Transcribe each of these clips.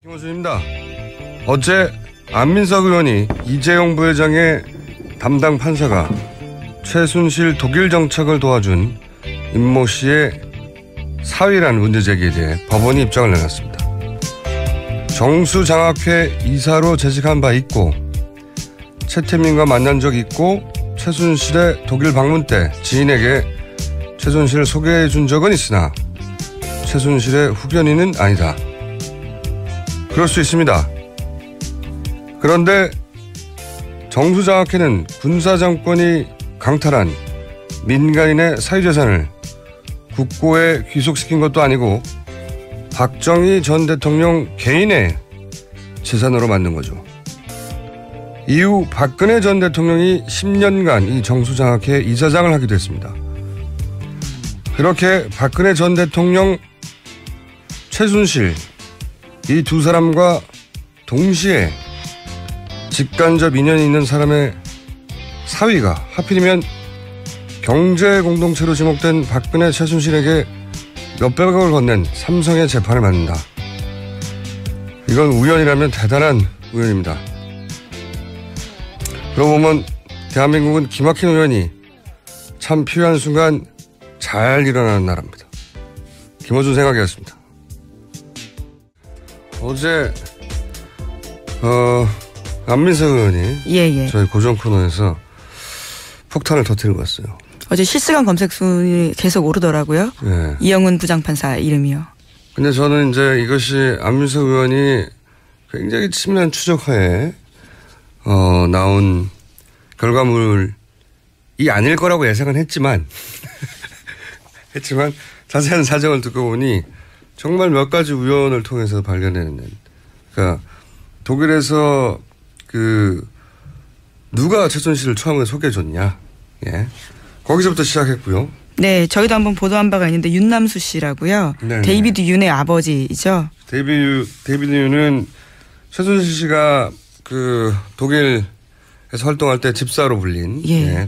김호준입니다. 어제 안민석 의원이 이재용 부회장의 담당 판사가 최순실 독일 정착을 도와준 임모 씨의 사위라는 문제 제기에 대해 법원이 입장을 내놨습니다. 정수장학회 이사로 재직한 바 있고 최태민과 만난 적이 있고 최순실의 독일 방문 때 지인에게 최순실을 소개해 준 적은 있으나 최순실의 후견인은 아니다. 그럴 수 있습니다. 그런데 정수장학회는 군사정권이 강탈한 민간인의 사유재산을 국고에 귀속시킨 것도 아니고 박정희 전 대통령 개인의 재산으로 만든 거죠. 이후 박근혜 전 대통령이 10년간 이 정수장학회 이사장을 하기도 했습니다. 그렇게 박근혜 전 대통령, 최순실 이 두 사람과 동시에 직간접 인연이 있는 사람의 사위가 하필이면 경제 공동체로 지목된 박근혜, 최순실에게 몇백억을 건넨 삼성의 재판을 받는다. 이건 우연이라면 대단한 우연입니다. 그러고 보면 대한민국은 기막힌 우연이 참 필요한 순간 잘 일어나는 나라입니다. 김어준 생각이었습니다. 어제 안민석 의원이 저희 고정 코너에서 폭탄을 터뜨리고 왔어요. 어제 실시간 검색 순위 계속 오르더라고요. 네. 이영훈 부장판사 이름이요. 근데 저는 이제 이것이 안민석 의원이 굉장히 치밀한 추적하에 나온 결과물이 아닐 거라고 예상은 했지만 자세한 사정을 듣고 보니 정말 몇 가지 우연을 통해서 발견해낸. 그러니까 독일에서 누가 최순실을 처음에 소개해줬냐. 예. 거기서부터 시작했고요. 네, 저희도 한번 보도한 바가 있는데 윤남수 씨라고요. 네네. 데이비드 윤의 아버지이죠. 데이비드 윤은 최순실 씨가 독일에서 활동할 때 집사로 불린 예.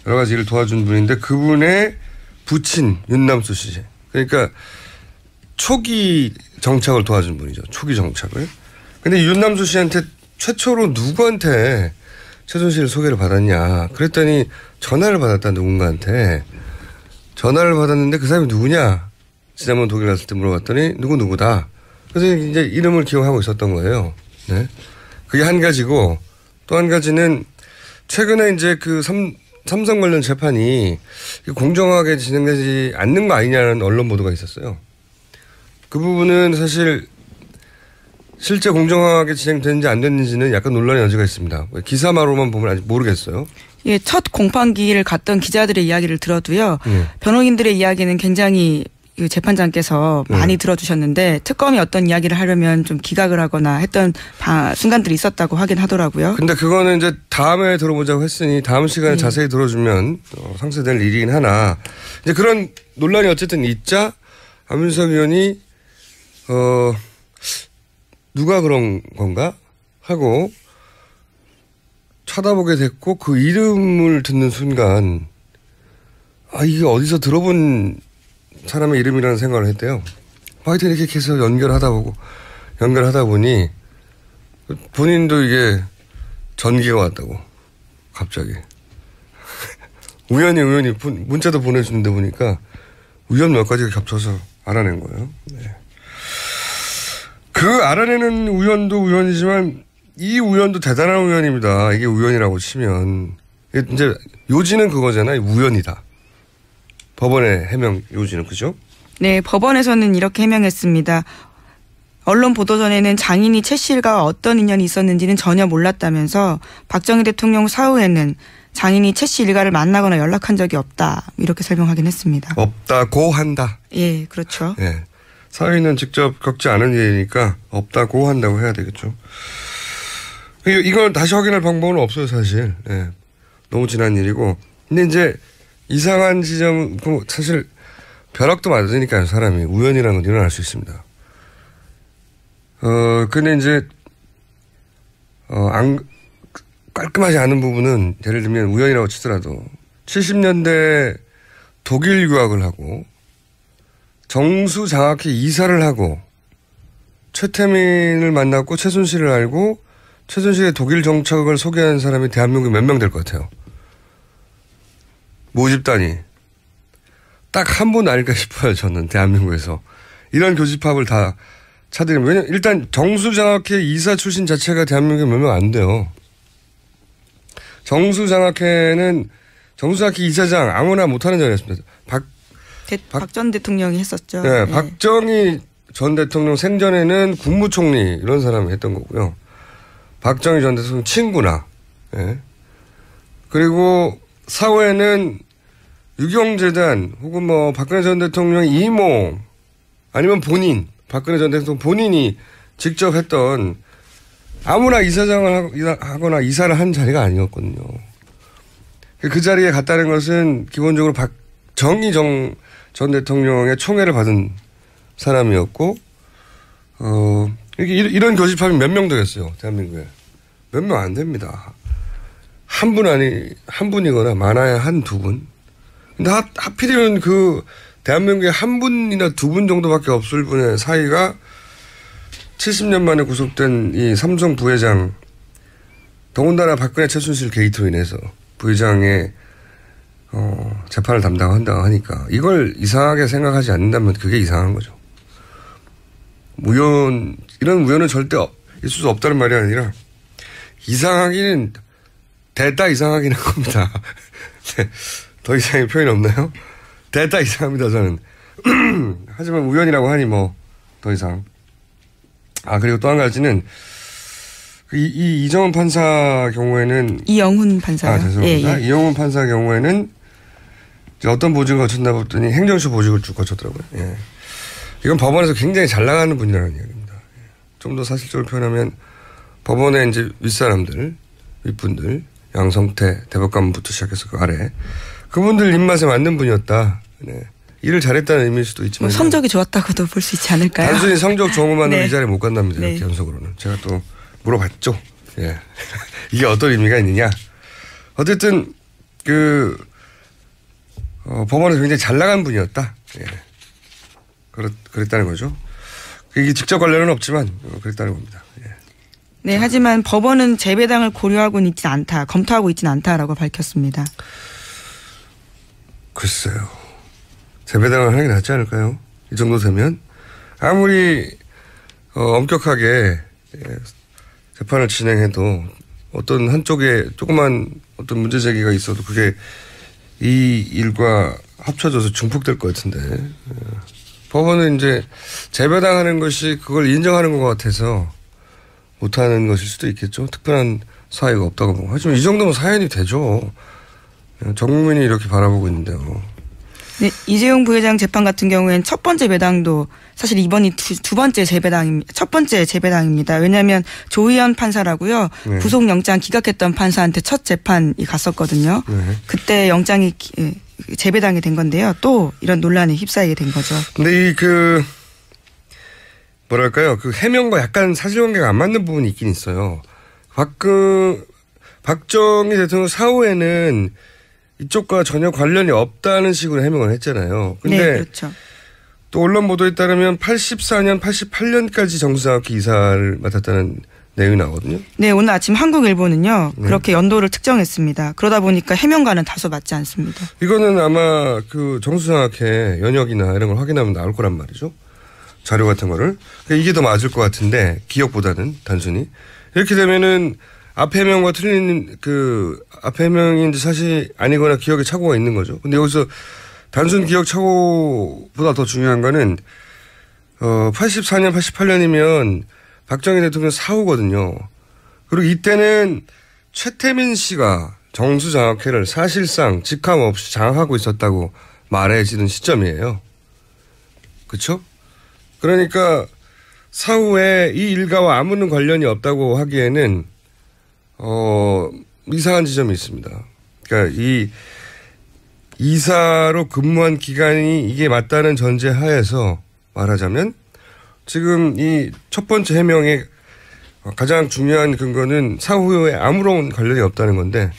여러 가지 일을 도와준 분인데 그분의 부친 윤남수 씨. 그러니까 초기 정착을 도와준 분이죠. 초기 정착을. 근데 윤남수 씨한테 최초로 누구한테 최순실 소개를 받았냐. 그랬더니 전화를 받았다 누군가한테. 전화를 받았는데 그 사람이 누구냐. 지난번 독일 갔을 때 물어봤더니 누구다. 그래서 이제 이름을 기억하고 있었던 거예요. 네. 그게 한 가지고 또 한 가지는 최근에 이제 삼성 관련 재판이 공정하게 진행되지 않는 거 아니냐는 언론 보도가 있었어요. 그 부분은 사실 실제 공정하게 진행되는지 안 됐는지는 약간 논란의 여지가 있습니다. 기사마로만 보면 아직 모르겠어요. 예, 첫 공판기를 갔던 기자들의 이야기를 들어도요. 변호인들의 이야기는 굉장히 재판장께서 많이 들어주셨는데 특검이 어떤 이야기를 하려면 좀 기각을 하거나 했던 순간들이 있었다고 하긴 하더라고요. 근데 그거는 이제 다음에 들어보자고 했으니 다음 시간에 자세히 들어주면 상쇄될 일이긴 하나 이제 그런 논란이 어쨌든 있자 안민석 의원이 누가 그런 건가 하고 쳐다보게 됐고 그 이름을 듣는 순간 이게 어디서 들어본 사람의 이름이라는 생각을 했대요. 하여튼 이렇게 계속 연결하다 보니 본인도 이게 전기가 왔다고 갑자기 우연히 문자도 보내주는데 보니까 우연 몇 가지가 겹쳐서 알아낸 거예요. 네. 그 알아내는 우연도 우연이지만 이 우연도 대단한 우연입니다. 이게 우연이라고 치면 이제 요지는 그거잖아요. 우연이다. 법원의 해명 요지는 그죠? 네, 법원에서는 이렇게 해명했습니다. 언론 보도 전에는 장인이 최 씨가 어떤 인연이 있었는지는 전혀 몰랐다면서 박정희 대통령 사후에는 장인이 최 씨 일가를 만나거나 연락한 적이 없다. 이렇게 설명하긴 했습니다. 없다고 한다. 예, 그렇죠. 예. 사위는 직접 겪지 않은 일이니까 없다고 한다고 해야 되겠죠. 이걸 다시 확인할 방법은 없어요, 사실. 예. 너무 지난 일이고. 근데 이제 이상한 지점, 사실 벼락도 맞으니까요, 사람이. 우연이라는 건 일어날 수 있습니다. 근데 이제, 깔끔하지 않은 부분은 예를 들면 우연이라고 치더라도 70년대 독일 유학을 하고 정수장학회 이사를 하고 최태민을 만났고 최순실을 알고 최순실의 독일 정착을 소개한 사람이 대한민국에 몇 명 될 것 같아요? 모집단이. 딱 한 분 아닐까 싶어요, 저는 대한민국에서. 이런 교집합을 다 차들이면. 왜냐면 일단 정수장학회 이사 출신 자체가 대한민국에 몇 명 안 돼요. 정수장학회 이사장 아무나 못하는 자리였습니다. 박 전 대통령이 했었죠. 네, 박정희 전 대통령 생전에는 국무총리 이런 사람이 했던 거고요. 박정희 전 대통령 친구나. 네. 그리고 사후에는 유경재단 혹은 뭐 박근혜 전 대통령 이모 아니면 본인 박근혜 전 대통령 본인이 직접 했던 아무나 이사장을 하거나 이사를 한 자리가 아니었거든요. 그 자리에 갔다는 것은 기본적으로 박정희 전 대통령의 총애를 받은 사람이었고, 이런 교집합이 몇 명 되겠어요, 대한민국에. 몇 명 안 됩니다. 한 분이거나 많아야 한두 분. 근데 하필이면 대한민국에 한 분이나 두 분 정도밖에 없을 분의 사이가 70년 만에 구속된 이 삼성 부회장, 더군다나 박근혜 최순실 게이트로 인해서 부회장의 재판을 담당한다고 하니까 이걸 이상하게 생각하지 않는다면 그게 이상한 거죠. 이런 우연은 절대 있을 수 없다는 말이 아니라 이상하기는 대따 이상하긴 한 겁니다. 네. 더 이상의 표현이 없나요? 대따 이상합니다, 저는. 하지만 우연이라고 하니 뭐 더 이상. 그리고 또 한 가지는 이정훈 판사 경우에는 이영훈 판사요. 죄송합니다. 예. 이영훈 판사 경우에는 어떤 보직을 거쳤나 봤더니 행정처 보직을 쭉 거쳤더라고요. 예. 이건 법원에서 굉장히 잘 나가는 분이라는 이야기입니다. 좀 더 사실적으로 표현하면 법원의 이제 윗사람들, 윗분들, 양성태 대법관부터 시작해서 그 아래 그분들 입맛에 맞는 분이었다. 네. 일을 잘했다는 의미일 수도 있지만 성적이 좋았다고도 볼 수 있지 않을까요? 단순히 성적 좋은 것만으로 네. 이 자리에 못 간답니다. 네. 연속으로는. 제가 또 물어봤죠. 예. 이게 어떤 의미가 있느냐. 어쨌든 법원에서 굉장히 잘 나간 분이었다. 예. 그랬다는 거죠. 이게 직접 관련은 없지만 그랬다는 겁니다. 예. 네, 하지만 법원은 재배당을 고려하고는 있지 않다, 검토하고 있지는 않다라고 밝혔습니다. 글쎄요. 재배당을 하는 게 낫지 않을까요? 이 정도 되면 아무리 엄격하게 재판을 진행해도 어떤 한쪽에 조그만 어떤 문제 제기가 있어도 그게 이 일과 합쳐져서 중폭될 것 같은데 법원은 이제 재배당하는 것이 그걸 인정하는 것 같아서 못하는 것일 수도 있겠죠. 특별한 사유가 없다고 보고. 하지만 이 정도면 사연이 되죠. 전 국민이 이렇게 바라보고 있는데요. 네, 이재용 부회장 재판 같은 경우에는 첫 번째 배당도 사실 이번이 두 번째 재배당입니다. 첫 번째 재배당입니다. 왜냐하면 조희연 판사라고요. 네. 구속영장 기각했던 판사한테 첫 재판이 갔었거든요. 네. 그때 영장이 재배당이 된 건데요. 또 이런 논란에 휩싸이게 된 거죠. 근데 뭐랄까요. 해명과 약간 사실관계가 안 맞는 부분이 있긴 있어요. 박정희 대통령 사후에는 이쪽과 전혀 관련이 없다는 식으로 해명을 했잖아요. 근데 네, 그렇죠. 또 언론 보도에 따르면 84년, 88년까지 정수장학회 이사를 맡았다는 내용이 나오거든요. 네, 오늘 아침 한국일보는요. 네. 그렇게 연도를 특정했습니다. 그러다 보니까 해명과는 다소 맞지 않습니다. 이거는 아마 정수장학회 연역이나 이런 걸 확인하면 나올 거란 말이죠. 자료 같은 거를. 그러니까 이게 더 맞을 것 같은데 기억보다는 단순히. 이렇게 되면은 앞 해명과 틀린 앞 해명인지 사실 아니거나 기억에 착오가 있는 거죠. 근데 여기서 단순 기억 착오보다 더 중요한 거는 84년, 88년이면 박정희 대통령 사후거든요. 그리고 이때는 최태민 씨가 정수장학회를 사실상 직함 없이 장악하고 있었다고 말해지는 시점이에요. 그렇죠? 그러니까 사후에 이 일가와 아무런 관련이 없다고 하기에는 이상한 지점이 있습니다. 그러니까 이 이사로 근무한 기간이 이게 맞다는 전제 하에서 말하자면 지금 이 첫 번째 해명의 가장 중요한 근거는 사후에 아무런 관련이 없다는 건데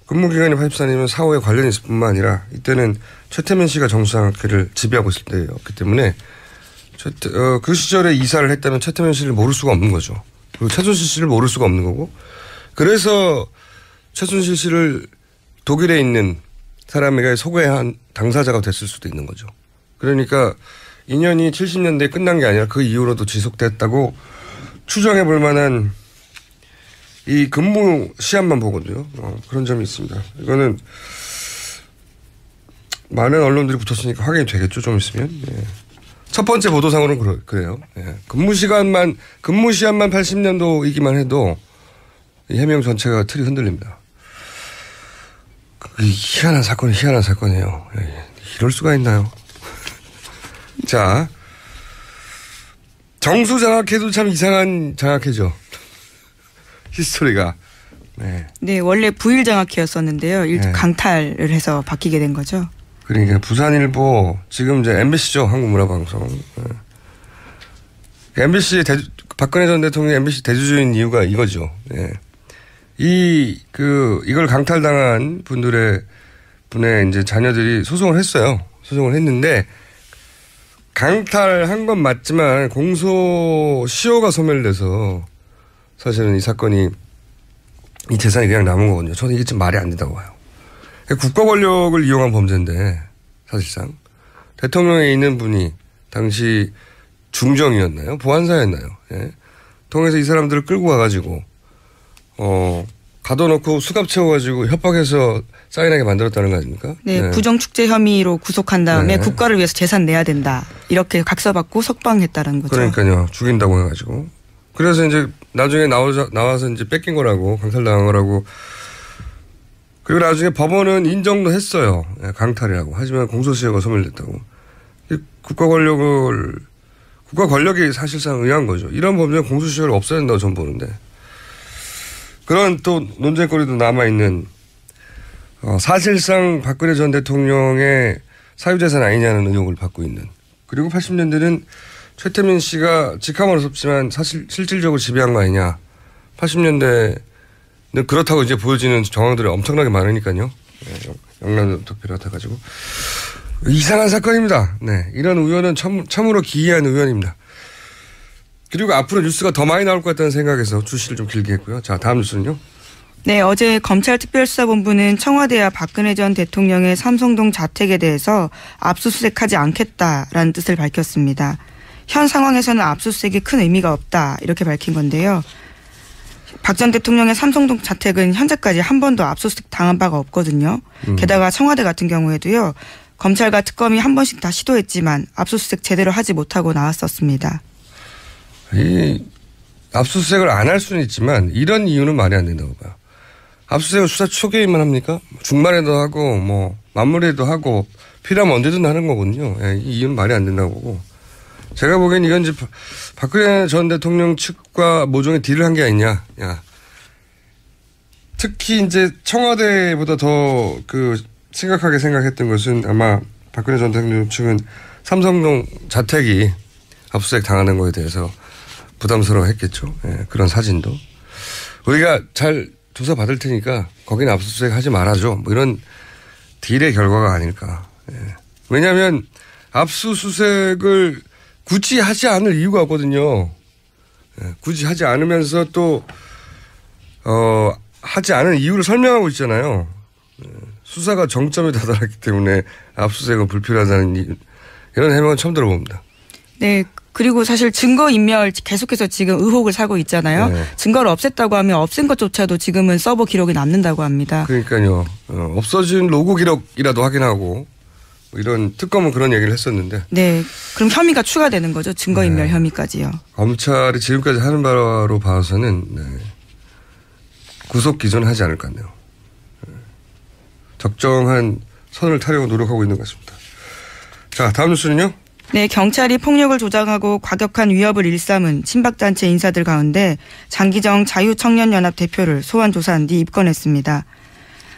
근무기간이 84년이면 사후에 관련이 있을 뿐만 아니라 이때는 최태민 씨가 정수장학회를 지배하고 있을 때였기 때문에 그 시절에 이사를 했다면 최태민 씨를 모를 수가 없는 거죠. 그리고 최순실 씨를 모를 수가 없는 거고. 그래서 최순실 씨를 독일에 있는 사람에게 소개한 당사자가 됐을 수도 있는 거죠. 그러니까 인연이 70년대에 끝난 게 아니라 그 이후로도 지속됐다고 추정해 볼 만한 이 근무 시한만 보거든요. 그런 점이 있습니다. 이거는 많은 언론들이 붙었으니까 확인이 되겠죠. 좀 있으면. 예. 첫 번째 보도상으로는 그래요. 예. 근무 시한만 80년도이기만 해도 이 해명 전체가 틀이 흔들립니다. 희한한 사건이에요. 예. 이럴 수가 있나요? 자, 정수 장학회도 참 이상한 장학회죠. 히스토리가. 네. 네, 원래 부일 장학회였었는데요. 네. 강탈을 해서 바뀌게 된 거죠. 그러니까 부산일보 지금 이제 MBC죠. 한국문화방송. 네. MBC 박근혜 전 대통령이 MBC 대주주인 이유가 이거죠. 네. 이걸 강탈당한 분의 이제 자녀들이 소송을 했어요. 소송을 했는데 강탈한 건 맞지만 공소시효가 소멸돼서 사실은 이 사건이 이 재산이 그냥 남은 거거든요. 저는 이게 좀 말이 안 된다고 봐요. 국가 권력을 이용한 범죄인데 사실상 대통령에 있는 분이 당시 중정이었나요? 보안사였나요? 예. 통해서 이 사람들을 끌고 가가지고 가둬놓고 수갑 채워가지고 협박해서 사인하게 만들었다는 거 아닙니까? 네, 네. 부정축제 혐의로 구속한 다음에 네. 국가를 위해서 재산 내야 된다. 이렇게 각서받고 석방했다는 거죠. 그러니까요. 죽인다고 해가지고. 그래서 이제 나중에 나와서 이제 뺏긴 거라고 강탈당한 거라고. 그리고 나중에 법원은 인정도 했어요. 강탈이라고. 하지만 공소시효가 소멸됐다고. 국가 권력이 사실상 의한 거죠. 이런 범죄는 공소시효를 없애야 된다고 저는 보는데. 그런 또 논쟁거리도 남아있는 사실상 박근혜 전 대통령의 사유재산 아니냐는 의혹을 받고 있는. 그리고 80년대는 최태민 씨가 직함은 없었지만 사실 실질적으로 지배한 거 아니냐. 80년대는 그렇다고 이제 보여지는 정황들이 엄청나게 많으니까요. 네, 영남도 비롯해가지고. 이상한 사건입니다. 네, 이런 우연은 참으로 기이한 우연입니다. 그리고 앞으로 뉴스가 더 많이 나올 것 같다는 생각에서 주시를 좀 길게 했고요. 자, 다음 뉴스는요. 네, 어제 검찰특별수사본부는 청와대와 박근혜 전 대통령의 삼성동 자택에 대해서 압수수색하지 않겠다라는 뜻을 밝혔습니다. 현 상황에서는 압수수색이 큰 의미가 없다 이렇게 밝힌 건데요. 박 전 대통령의 삼성동 자택은 현재까지 한 번도 압수수색 당한 바가 없거든요. 게다가 청와대 같은 경우에도요. 검찰과 특검이 한 번씩 다 시도했지만 압수수색 제대로 하지 못하고 나왔었습니다. 이 압수수색을 안 할 수는 있지만 이런 이유는 말이 안 된다고 봐요. 압수수색은 수사 초기에만 합니까? 중반에도 하고 뭐 마무리에도 하고 필요하면 언제든 하는 거거든요. 이 이유는 말이 안 된다고 보고. 제가 보기엔 이건 이제 박근혜 전 대통령 측과 모종의 딜을 한 게 아니냐. 특히 이제 청와대보다 더 심각하게 생각했던 것은 아마 박근혜 전 대통령 측은 삼성동 자택이 압수수색 당하는 거에 대해서 부담스러워 했겠죠. 그런 사진도. 우리가 잘 조사 받을 테니까 거기는 압수수색 하지 말아줘. 뭐 이런 딜의 결과가 아닐까. 왜냐하면 압수수색을 굳이 하지 않을 이유가 없거든요. 굳이 하지 않으면서 또 하지 않은 이유를 설명하고 있잖아요. 수사가 정점에 다다랐기 때문에 압수수색은 불필요하다는 이런 해명은 처음 들어봅니다. 네. 그리고 사실 증거인멸 계속해서 지금 의혹을 사고 있잖아요. 네. 증거를 없앴다고 하면 없앤 것조차도 지금은 서버 기록이 남는다고 합니다. 그러니까요. 없어진 로그 기록이라도 확인하고 이런 특검은 그런 얘기를 했었는데. 네. 그럼 혐의가 추가되는 거죠. 증거인멸 혐의까지요. 검찰이 지금까지 하는 바로 봐서는 구속 기소는 하지 않을 것 같네요. 적정한 선을 타려고 노력하고 있는 것 같습니다. 자, 다음 뉴스는요. 네, 경찰이 폭력을 조장하고 과격한 위협을 일삼은 친박단체 인사들 가운데 장기정 자유청년연합 대표를 소환 조사한 뒤 입건했습니다.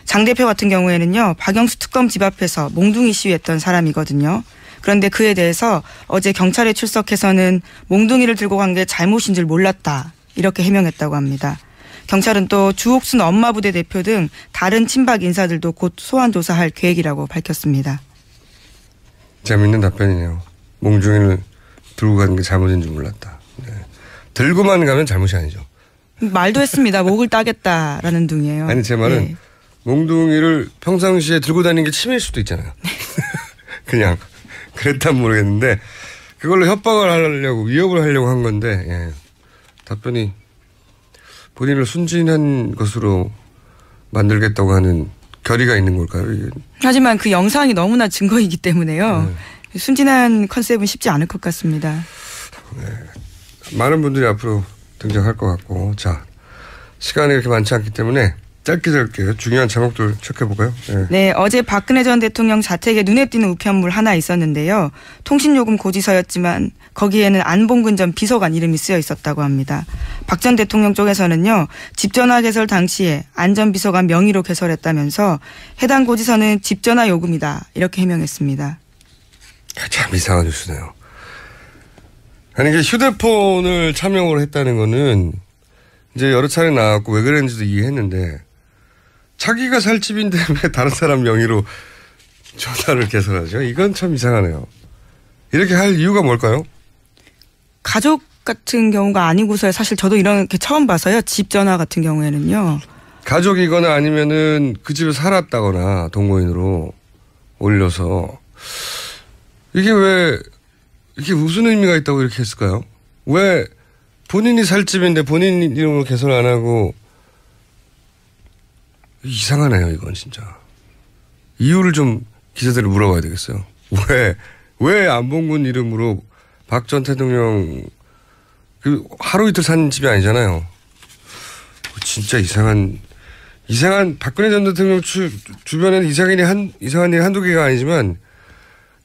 장 대표 같은 경우에는요. 박영수 특검 집 앞에서 몽둥이 시위했던 사람이거든요. 그런데 그에 대해서 어제 경찰에 출석해서는 몽둥이를 들고 간 게 잘못인 줄 몰랐다 이렇게 해명했다고 합니다. 경찰은 또 주옥순 엄마부대 대표 등 다른 친박 인사들도 곧 소환 조사할 계획이라고 밝혔습니다. 재밌는 답변이네요. 몽둥이를 들고 가는 게 잘못인 줄 몰랐다. 네. 들고만 가면 잘못이 아니죠. 말도 했습니다. 목을 따겠다라는 둥이에요. 아니 제 말은 네. 몽둥이를 평상시에 들고 다니는 게 치매일 수도 있잖아요. 그냥 그랬단 모르겠는데 그걸로 협박을 하려고 위협을 하려고 한 건데 예. 답변이 본인을 순진한 것으로 만들겠다고 하는 결의가 있는 걸까요? 이게. 하지만 그 영상이 너무나 증거이기 때문에요. 순진한 컨셉은 쉽지 않을 것 같습니다. 네. 많은 분들이 앞으로 등장할 것 같고 자 시간이 그렇게 많지 않기 때문에 짧게 중요한 제목들 체크해볼까요? 네. 네, 어제 박근혜 전 대통령 자택에 눈에 띄는 우편물 하나 있었는데요. 통신요금 고지서였지만 거기에는 안봉근 전 비서관 이름이 쓰여 있었다고 합니다. 박 전 대통령 쪽에서는요. 집전화 개설 당시에 안 전 비서관 명의로 개설했다면서 해당 고지서는 집전화 요금이다 이렇게 해명했습니다. 참 이상한 뉴스네요. 아니 이게 휴대폰을 차명으로 했다는 거는 이제 여러 차례 나왔고 왜 그랬는지도 이해했는데 자기가 살 집인데 왜 다른 사람 명의로 전화를 개설하죠? 이건 참 이상하네요. 이렇게 할 이유가 뭘까요? 가족 같은 경우가 아니고서야 사실 저도 이렇게 처음 봐서요. 집 전화 같은 경우에는요. 가족이거나 아니면은 그 집에 살았다거나 동거인으로 올려서 이게 왜 이게 무슨 의미가 있다고 이렇게 했을까요? 왜 본인이 살 집인데 본인 이름으로 개설 안 하고 이상하네요, 이건 진짜. 이유를 좀 기자들이 물어봐야 되겠어요. 왜 안봉근 이름으로 박 전 대통령 그 하루 이틀 산 집이 아니잖아요. 진짜 이상한 박근혜 전 대통령 주변에는 이상한 일이 한두 개가 아니지만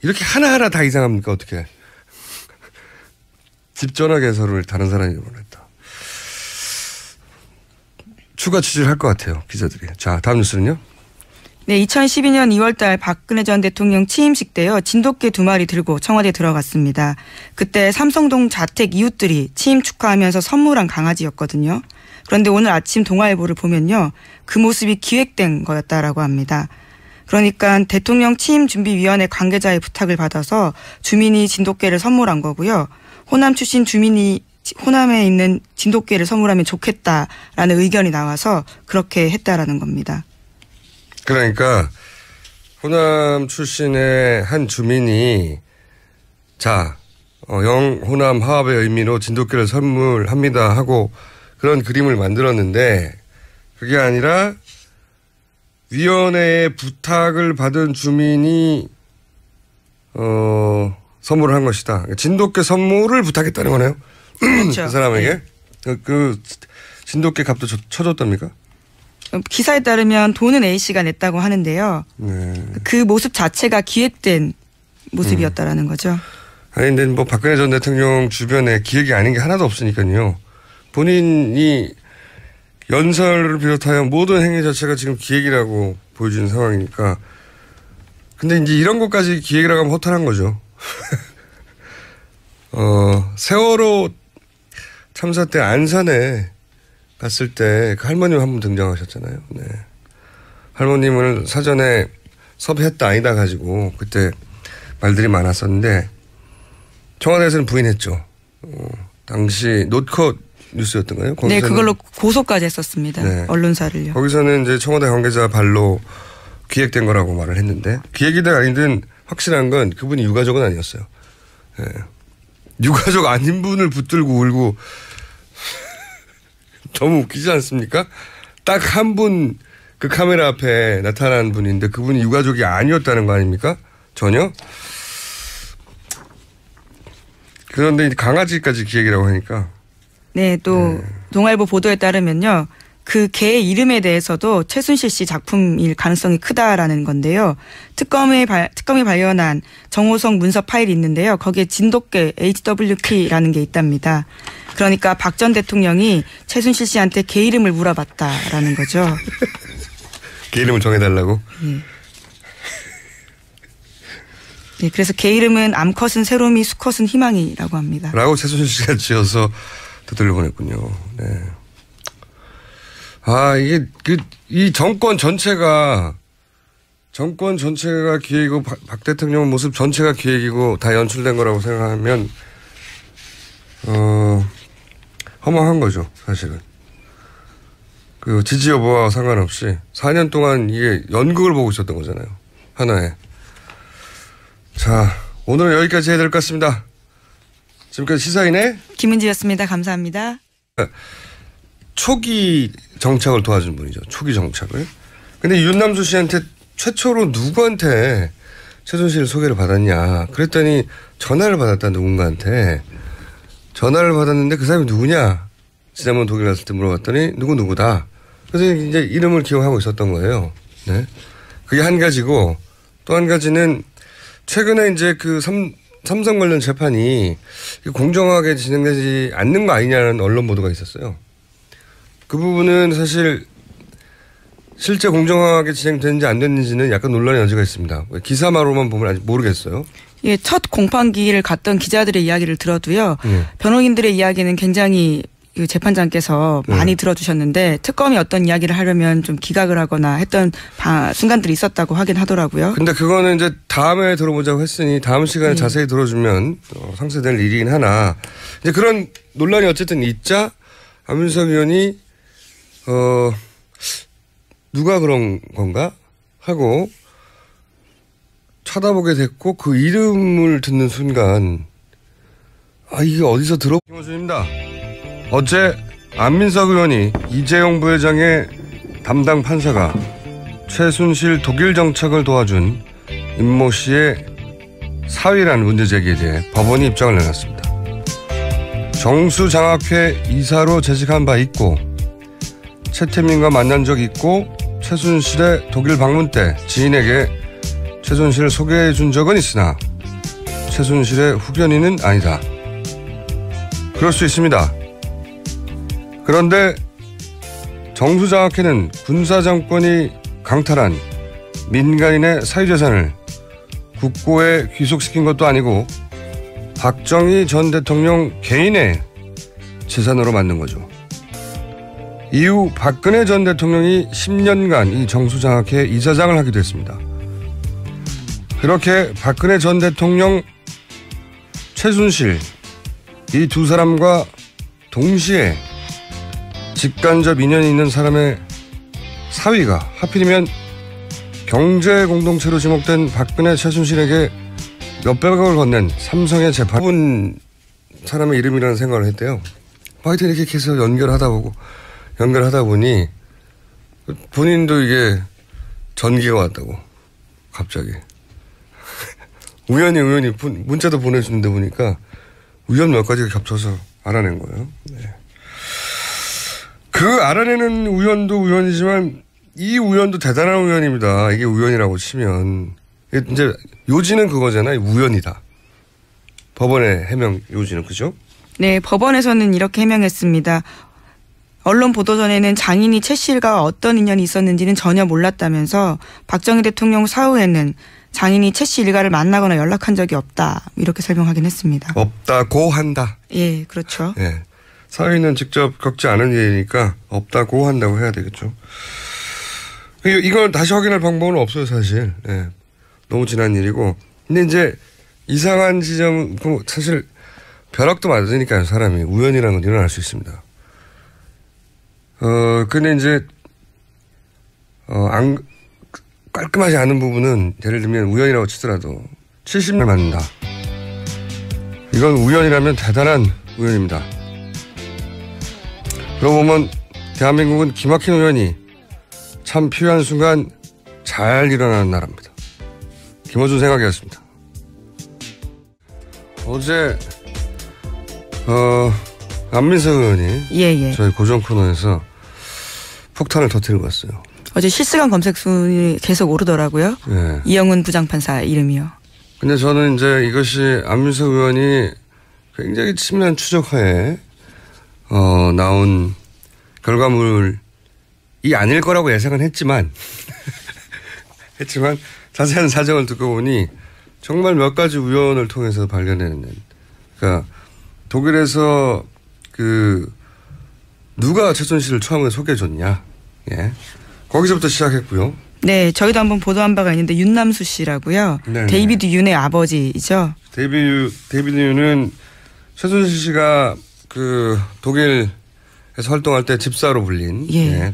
이렇게 하나하나 다 이상합니까, 어떻게. 집 전화 개설을 다른 사람이 이름으로 했다. 추가 취재를 할 것 같아요, 기자들이. 자, 다음 뉴스는요? 네, 2012년 2월달 박근혜 전 대통령 취임식 때요. 진돗개 2마리 들고 청와대에 들어갔습니다. 그때 삼성동 자택 이웃들이 취임 축하하면서 선물한 강아지였거든요. 그런데 오늘 아침 동아일보를 보면요. 그 모습이 기획된 거였다라고 합니다. 그러니까 대통령 취임준비위원회 관계자의 부탁을 받아서 주민이 진돗개를 선물한 거고요. 호남 출신 주민이 호남에 있는 진돗개를 선물하면 좋겠다라는 의견이 나와서 그렇게 했다라는 겁니다. 그러니까 호남 출신의 한 주민이 자, 영호남 화합의 의미로 진돗개를 선물합니다 하고 그런 그림을 만들었는데 그게 아니라 위원회의 부탁을 받은 주민이 선물을 한 것이다. 진돗개 선물을 부탁했다는 거네요. 그렇죠. 그 사람에게. 그 진돗개 값도 쳐줬답니까? 기사에 따르면 돈은 A씨가 냈다고 하는데요. 네. 그 모습 자체가 기획된 모습이었다라는 거죠. 아니 근데 뭐 박근혜 전 대통령 주변에 기획이 아닌 게 하나도 없으니까요. 본인이 연설을 비롯하여 모든 행위 자체가 지금 기획이라고 보여지는 상황이니까. 근데 이제 이런 것까지 기획이라고 하면 허탈한 거죠. 세월호 참사 때 안산에 갔을 때 그 할머님 한 분 등장하셨잖아요. 네. 할머님을 사전에 섭외했다 아니다 가지고 그때 말들이 많았었는데 청와대에서는 부인했죠. 당시 노컷 뉴스였던가요? 네, 그걸로 고소까지 했었습니다. 네. 언론사를요. 거기서는 이제 청와대 관계자 발로 기획된 거라고 말을 했는데 기획이든 아니든 확실한 건 그분이 유가족은 아니었어요. 네. 유가족 아닌 분을 붙들고 울고 너무 웃기지 않습니까? 딱 한 분 그 카메라 앞에 나타난 분인데 그분이 유가족이 아니었다는 거 아닙니까? 전혀? 그런데 강아지까지 기획이라고 하니까. 네, 또 동아일보 보도에 따르면요. 그 개 이름에 대해서도 최순실 씨 작품일 가능성이 크다라는 건데요. 특검이 발견한 정호성 문서 파일이 있는데요. 거기에 진돗개 HWP라는 게 있답니다. 그러니까 박 전 대통령이 최순실 씨한테 개 이름을 물어봤다라는 거죠. 개 이름을 정해달라고? 네. 네, 그래서 개 이름은 암컷은 세롬이, 수컷은 희망이라고 합니다. 라고 최순실 씨가 지어서 또 돌려보냈군요. 네. 아, 이게, 이 정권 전체가 기획이고, 박 대통령 모습 전체가 기획이고, 다 연출된 거라고 생각하면, 허망한 거죠, 사실은. 그 지지 여부와 상관없이 4년 동안 이게 연극을 보고 있었던 거잖아요. 하나에. 자, 오늘은 여기까지 해야 될 것 같습니다. 지금까지 시사인의 김은지였습니다. 감사합니다. 초기 정착을 도와준 분이죠. 초기 정착을. 근데 윤남수 씨한테 최초로 누구한테 최순실 소개를 받았냐. 그랬더니 전화를 받았다, 누군가한테. 전화를 받았는데 그 사람이 누구냐. 지난번 독일 갔을 때 물어봤더니 누구다. 그래서 이제 이름을 기억하고 있었던 거예요. 네. 그게 한 가지고 또 한 가지는 최근에 이제 그 삼성 관련 재판이 공정하게 진행되지 않는 거 아니냐는 언론 보도가 있었어요. 그 부분은 사실 실제 공정하게 진행되는지 안 됐는지는 약간 논란의 여지가 있습니다. 기사마로만 보면 아직 모르겠어요. 예, 첫 공판기를 갔던 기자들의 이야기를 들어도요. 변호인들의 이야기는 굉장히 그 재판장께서 많이 들어주셨는데 특검이 어떤 이야기를 하려면 좀 기각을 하거나 했던 순간들이 있었다고 하긴 하더라고요. 근데 그거는 이제 다음에 들어보자고 했으니 다음 시간에 자세히 들어주면 상쇄될 일이긴 하나 이제 그런 논란이 어쨌든 있자 안민석 의원이 누가 그런 건가 하고 쳐다보게 됐고 그 이름을 듣는 순간 이게 어디서 김호준입니다. 어제 안민석 의원이 이재용 부회장의 담당 판사가 최순실 독일 정착을 도와준 임모 씨의 사위라는 문제 제기에 대해 법원이 입장을 내놨습니다. 정수장학회 이사로 재직한 바 있고 최태민과 만난 적 있고 최순실의 독일 방문 때 지인에게 최순실을 소개해 준 적은 있으나 최순실의 후견인은 아니다. 그럴 수 있습니다. 그런데 정수장학회는 군사정권이 강탈한 민간인의 사유재산을 국고에 귀속시킨 것도 아니고 박정희 전 대통령 개인의 재산으로 만든 거죠. 이후 박근혜 전 대통령이 10년간 이 정수장학회 이사장을 하기도 했습니다. 그렇게 박근혜 전 대통령, 최순실 이 두 사람과 동시에 직간접 인연이 있는 사람의 사위가 하필이면 경제 공동체로 지목된 박근혜 최순실에게 몇백억을 건넨 삼성의 재판 사람의 이름이라는 생각을 했대요. 하여튼 이렇게 계속 연결하다 보니 본인도 이게 전기가 왔다고 갑자기 우연히 문자도 보내주는데 보니까 우연 몇 가지가 겹쳐서 알아낸 거예요. 네. 그 알아내는 우연도 우연이지만 이 우연도 대단한 우연입니다. 이게 우연이라고 치면 이제 요지는 그거잖아요. 우연이다. 법원의 해명 요지는 그죠? 네, 법원에서는 이렇게 해명했습니다. 언론 보도 전에는 장인이 최 씨가 어떤 인연이 있었는지는 전혀 몰랐다면서 박정희 대통령 사후에는 장인이 최 씨 일가를 만나거나 연락한 적이 없다. 이렇게 설명하긴 했습니다. 없다고 한다. 예, 그렇죠. 예. 사위는 직접 겪지 않은 일이니까 없다고 한다고 해야 되겠죠. 이걸 다시 확인할 방법은 없어요, 사실. 예. 너무 지난 일이고. 근데 이제 이상한 지점, 사실 벼락도 맞으니까요, 사람이. 우연이라는 건 일어날 수 있습니다. 근데 이제, 깔끔하지 않은 부분은 예를 들면 우연이라고 치더라도 70년 맞는다. 이건 우연이라면 대단한 우연입니다. 그러고 보면 대한민국은 기막힌 우연이 참 필요한 순간 잘 일어나는 나라입니다. 김어준 생각이었습니다. 어제 안민석 의원이 저희 고정 코너에서 폭탄을 터뜨리고 왔어요. 어제 실시간 검색 순위 계속 오르더라고요. 네. 이영훈 부장판사 이름이요. 근데 저는 이제 이것이 안민석 의원이 굉장히 치밀한 추적하에 나온 결과물이 아닐 거라고 예상은 했지만 자세한 사정을 듣고 보니 정말 몇 가지 우연을 통해서 발견되는. 그러니까 독일에서 누가 최순실을 처음에 소개해줬냐. 예. 거기서부터 시작했고요. 네, 저희도 한번 보도한 바가 있는데 윤남수 씨라고요. 네네. 데이비드 윤의 아버지이죠. 데이비드 윤은 최순실 씨가 그 독일에서 활동할 때 집사로 불린 예.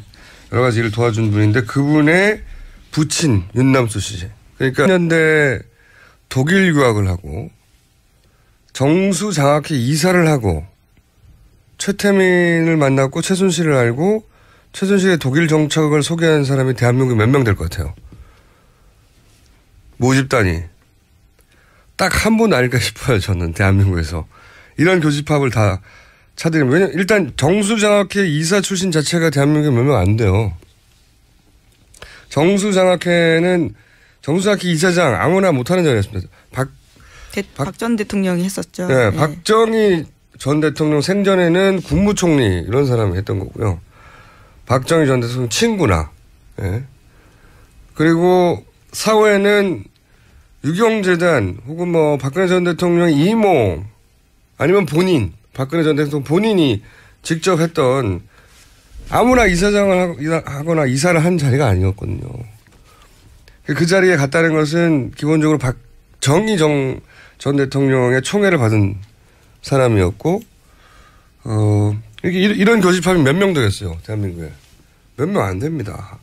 여러 가지 일을 도와준 분인데 그분의 부친 윤남수 씨. 그러니까 20년대 독일 유학을 하고 정수장학회 이사를 하고 최태민을 만났고 최순실을 알고 최순실의 독일 정착을 소개한 사람이 대한민국에 몇 명 될 것 같아요. 모집단이. 딱 한 분 알까 싶어요. 저는 대한민국에서. 이런 교집합을 다 차들이면. 왜냐면 일단 정수장학회 이사 출신 자체가 대한민국에 몇 명 안 돼요. 정수장학회 이사장 아무나 못하는 자리였습니다. 박 전 대통령이 했었죠. 네, 박정희 전 대통령 생전에는 국무총리 이런 사람이 했던 거고요. 박정희 전 대통령 친구나. 예. 그리고 사후에는 유경재단 혹은 뭐 박근혜 전 대통령 이모 아니면 본인 박근혜 전 대통령 본인이 직접 했던 아무나 이사장을 하거나 이사를 한 자리가 아니었거든요. 그 자리에 갔다는 것은 기본적으로 박정희 전 대통령의 총애를 받은 사람이었고, 이런 교집합이 몇 명 되겠어요, 대한민국에. 몇 명 안 됩니다.